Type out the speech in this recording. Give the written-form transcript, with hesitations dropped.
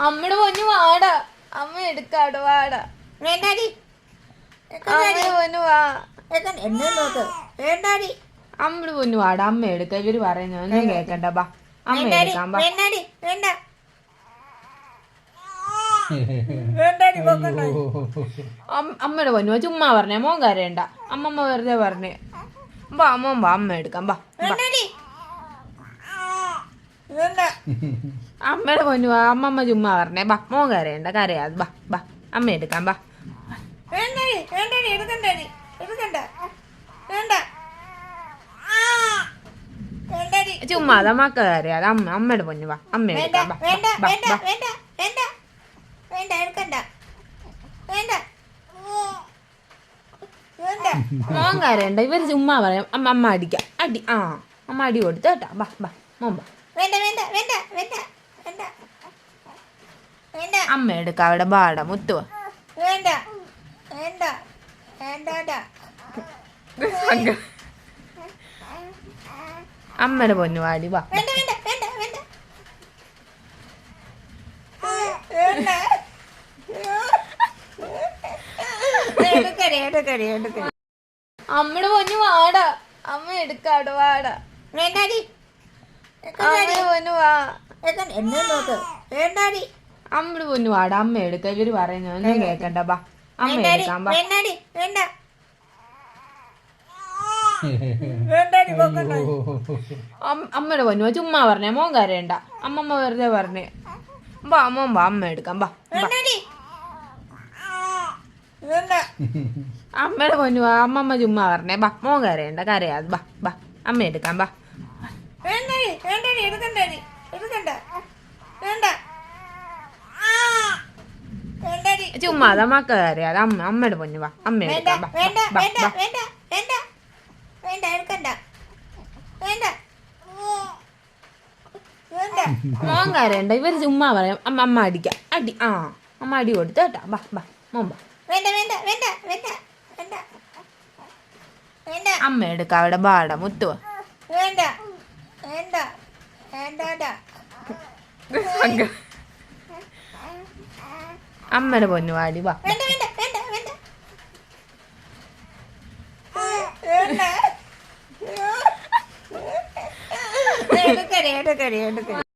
അമ്മയുടെ പൊന്നു വാടാ, അമ്മ എടുക്കാട് വാടാ. വേണ്ടാടി അമ്മയുടെ പൊന്നു വാ. എന്നെ നോക്ക്. വേണ്ടാടി അമ്മയുടെ പൊന്നു വാടാ, അമ്മ എടുക്ക. ഇവര് പറയുന്ന ഒന്നും കേക്കണ്ട. ബാ അമ്മ എടുക്കാം. ബാ വേണ്ടാടി വേണ്ട വേണ്ടാടി പോക്കണ്ടോ. അമ്മയുടെ പൊന്നു ചുമ്മാ പറഞ്ഞേ, മോൻ കരയണ്ട. അമ്മമ്മ വെറുതെ പറഞ്ഞേ. ബാ അമ്മ ബാ, അമ്മ എടുക്കാം. ബാ വേണ്ടാടി വേണ്ട അമ്മയുടെ പൊന്നു വാ, അമ്മമ്മ ചുമ്മാ പറഞ്ഞേ. ബാ മോൻ കരയണ്ട, കരയാതെ. ബാ ബാ അമ്മ എടുക്കാം. ബാ വേണ്ടാടി വേണ്ടാടി എടുക്കണ്ടാടി എടുക്കണ്ട വേണ്ട വേണ്ടാടി ചുമ്മാതെ മക്ക കരയാതെ. അമ്മയുടെ പൊന്നു വാ, അമ്മ വേണ്ട എടുക്കാം. ബാ വേണ്ട ബാ വേണ്ട ബാ വേണ്ട വേണ്ട വേണ്ട എടുക്കണ്ട വേണ്ട വേണ്ട മോൻ കരയണ്ട. ഇവര് ചുമ്മാ പറയാം. അമ്മ അടിക്കാം. അടി അമ്മ അടി കൊടുത്തു കേട്ടാ. ബാ ബാ മോൻ ബാ. വേണ്ട വേണ്ട വേണ്ട വേണ്ട വേണ്ട വേണ്ട അമ്മ എടുക്കാം. അവിടെ ബാടാ മുത്തുവ. വേണ്ട വേണ്ട വേണ്ട അമ്മയുടെ പൊന്നു വാടി. വാ വേണ്ട വേണ്ട വേണ്ട വേണ്ട വേണ്ട എടുക്കടി എടുക്കടി എടുക്കടി അമ്മയുടെ പൊന്നു വാടാ, അമ്മ എടുക്കാട് വാടാ. വേണ്ടാടി അമ്മയുടെ പൊന്നു വാ. എന്നെ നോക്ക്. വേണ്ടാടി അമ്മയുടെ പൊന്നു വാടാ, അമ്മ എടുക്ക. ഇവര് പറയുന്ന ഒന്നും കേക്കണ്ട. ബാ അമ്മ വേണ്ടാടി എടുക്കാം. ബാ വേണ്ടാടി വേണ്ട വേണ്ടാടി പോക്കണ്ടോ. അമ്മയുടെ പൊന്നു വാ, ചുമ്മാ പറഞ്ഞേ. മോൻ കരയണ്ട. അമ്മമ്മ വെറുതെ പറഞ്ഞേ. ബാ മോൻ ബാ, അമ്മ എടുക്കാം. ബാ ബാ വേണ്ടാടി വേണ്ട അമ്മയുടെ പൊന്നു വാ, അമ്മമ്മ ചുമ്മാ പറഞ്ഞേ. ബാ മോൻ കരയണ്ട, കരയാതെ. ബാ ബാ അമ്മ എടുക്കാം. ബാ വേണ്ടാടി വേണ്ടാടി എടുക്കണ്ടാടി എടുക്കണ്ട വേണ്ട വേണ്ടാടി ചുമ്മാതെ മക്ക കരയാതെ. അമ്മയുടെ പൊന്നു വാ, അമ്മ വേണ്ട എടുക്കാം. ബാ വേണ്ട ബാ വേണ്ട ബാ വേണ്ട വേണ്ട വേണ്ട എടുക്കണ്ട വേണ്ട വേണ്ട മോൻ കരയണ്ട. ഇവര് ചുമ്മാ പറയാം. അമ്മ അടിക്കാം. അടി അമ്മ അടി കൊടുത്തു കേട്ടാ. ബാ ബാ മോൻ ബാ. വേണ്ട വേണ്ട വേണ്ട വേണ്ട വേണ്ട വേണ്ട അമ്മ എടുക്കാം. അവിടെ ബാടാ മുത്തുവ. വേണ്ട വേണ്ട വേണ്ട അമ്മയുടെ പൊന്നു വാടി. വാ വേണ്ട വേണ്ട വേണ്ട വേണ്ട വേണ്ട എടുക്കടി എടുക്കടി എടുക്കടി